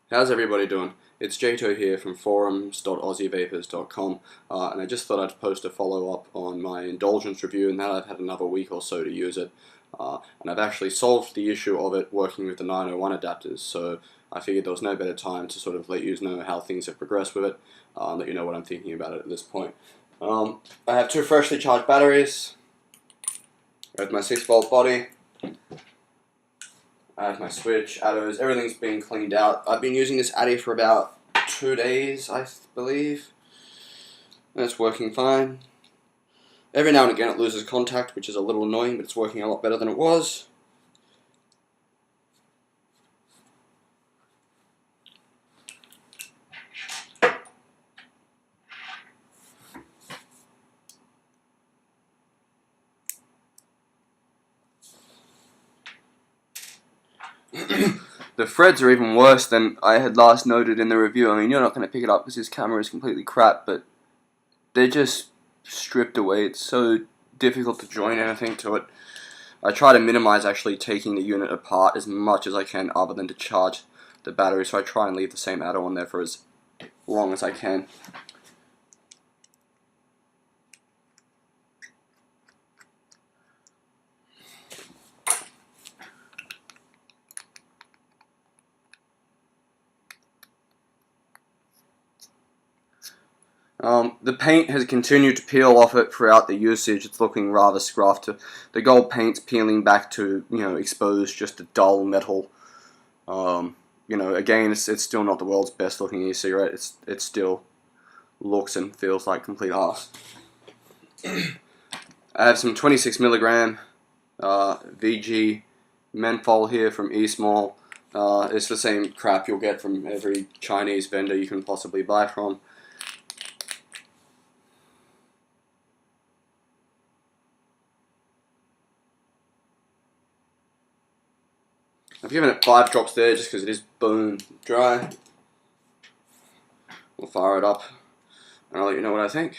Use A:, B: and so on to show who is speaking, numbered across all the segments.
A: How's everybody doing? It's Jato here from forums.aussievapors.com, and I just thought I'd post a follow-up on my Indulgence review, and now I've had another week or so to use it, and I've actually solved the issue of it working with the 901 adapters, so I figured there was no better time to sort of let you know how things have progressed with it, and let you know what I'm thinking about it at this point. I have two freshly charged batteries, with my 6-volt body. I have my switch, Attos, everything's been cleaned out. I've been using this Addy for about 2 days, I believe. And it's working fine. Every now and again it loses contact, which is a little annoying, but it's working a lot better than it was. The threads are even worse than I had last noted in the review. I mean, you're not going to pick it up because this camera is completely crap, but they're just stripped away. It's so difficult to join anything to it. I try to minimize actually taking the unit apart as much as I can other than to charge the battery, so I try and leave the same Atto on there for as long as I can. The paint has continued to peel off it throughout the usage. It's looking rather scruffed. The gold paint's peeling back to, expose just a dull metal. Again, it's still not the world's best looking e-cigarette. It still looks and feels like complete arse. I have some 26 milligram VG menthol here from eSmall. It's the same crap you'll get from every Chinese vendor you can possibly buy from. I've given it 5 drops there just because it is bone dry. We'll fire it up and I'll let you know what I think.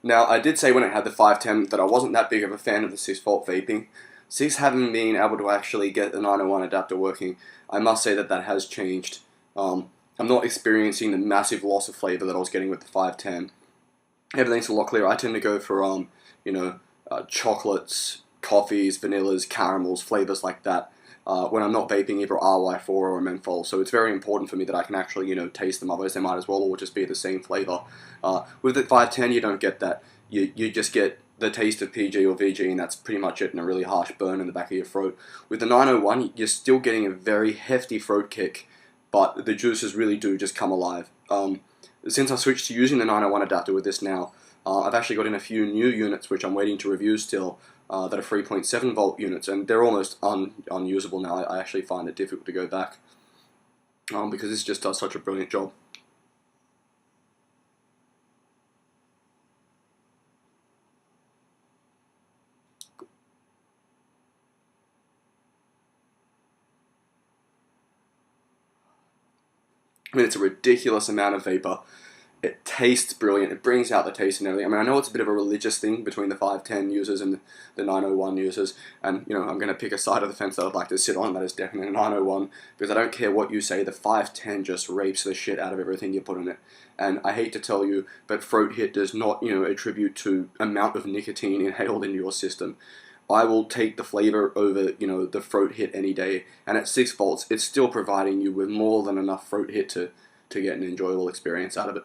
A: Now, I did say when it had the 510 that I wasn't that big of a fan of the 6-volt vaping. 6 having been able to actually get the 901 adapter working, I must say that has changed. I'm not experiencing the massive loss of flavor that I was getting with the 510. Everything's a lot clearer. I tend to go for chocolates, coffees, vanillas, caramels, flavors like that. When I'm not vaping either RY4 or menthol, so it's very important for me that I can actually, taste them. Otherwise, they might as well all just be the same flavor. With the 510, you don't get that. You just get the taste of PG or VG, and that's pretty much it, and a really harsh burn in the back of your throat. With the 901, you're still getting a very hefty throat kick, but the juices really do just come alive. Since I switched to using the 901 adapter with this now, I've actually got in a few new units which I'm waiting to review still, that are 3.7 volt units, and they're almost unusable now. I actually find it difficult to go back, because this just does such a brilliant job. I mean, it's a ridiculous amount of vapor. It tastes brilliant. It brings out the taste and everything. I mean, I know it's a bit of a religious thing between the 510 users and the 901 users, and I'm going to pick a side of the fence that I'd like to sit on. That is definitely 901, because I don't care what you say. The 510 just rapes the shit out of everything you put in it. And I hate to tell you, but throat hit does not, attribute to amount of nicotine inhaled into your system. I will take the flavor over, the throat hit any day. And at 6 volts, it's still providing you with more than enough throat hit to get an enjoyable experience out of it.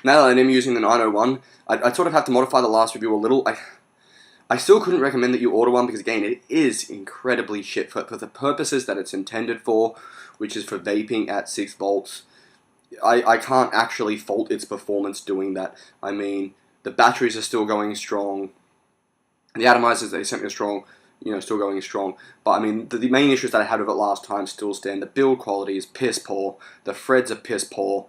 A: now that I'm using the 901, I'd sort of have to modify the last review a little. I still couldn't recommend that you order one because, again, it is incredibly shit for the purposes that it's intended for, which is for vaping at 6 volts. I can't actually fault its performance doing that. I mean, the batteries are still going strong. The atomizers they sent me are strong, still going strong. But I mean, the main issues that I had with it last time still stand. The build quality is piss poor. The threads are piss poor.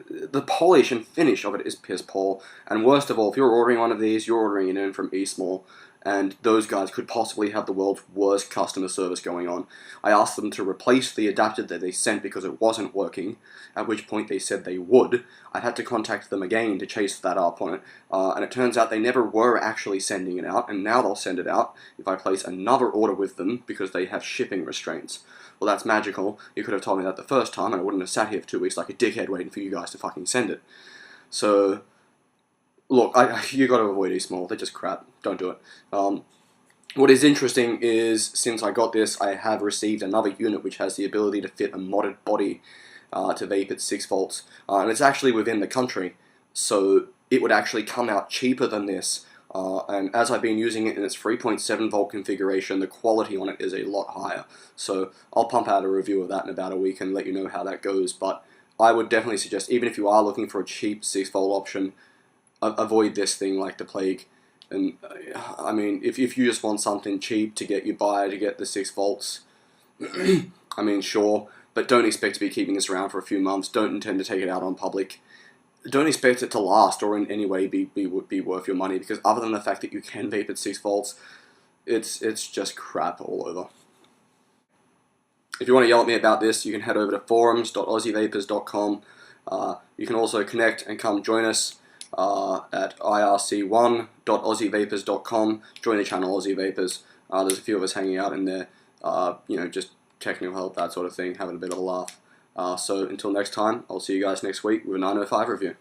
A: The polish and finish of it is piss poor. And worst of all, if you're ordering one of these, you're ordering it in from eSmall. And those guys could possibly have the world's worst customer service going on. I asked them to replace the adapter that they sent because it wasn't working, at which point they said they would. I had to contact them again to chase that up on it, and it turns out they never were actually sending it out, and now they'll send it out if I place another order with them because they have shipping restraints. Well, that's magical. You could have told me that the first time, and I wouldn't have sat here for 2 weeks like a dickhead waiting for you guys to fucking send it. So, look, you got to avoid eSmall. They're just crap. Don't do it. What is interesting is, since I got this, I have received another unit which has the ability to fit a modded body to vape at 6 volts. And it's actually within the country, so it would actually come out cheaper than this. And as I've been using it in its 3.7 volt configuration, the quality on it is a lot higher. So I'll pump out a review of that in about a week and let you know how that goes. But I would definitely suggest, even if you are looking for a cheap 6 volt option, avoid this thing like the plague. And I mean, if you just want something cheap to get you by to get the 6 volts, I mean, sure, but don't expect to be keeping this around for a few months. Don't intend to take it out on public. Don't expect it to last or in any way be worth your money, because other than the fact that you can vape at 6 volts, it's just crap all over. If you want to yell at me about this, you can head over to forums.aussievapors.com. You can also connect and come join us at irc1.aussievapors.com. Join the channel Aussie Vapors. There's a few of us hanging out in there, just technical help, that sort of thing, having a bit of a laugh. So until next time, I'll see you guys next week with a 905 review.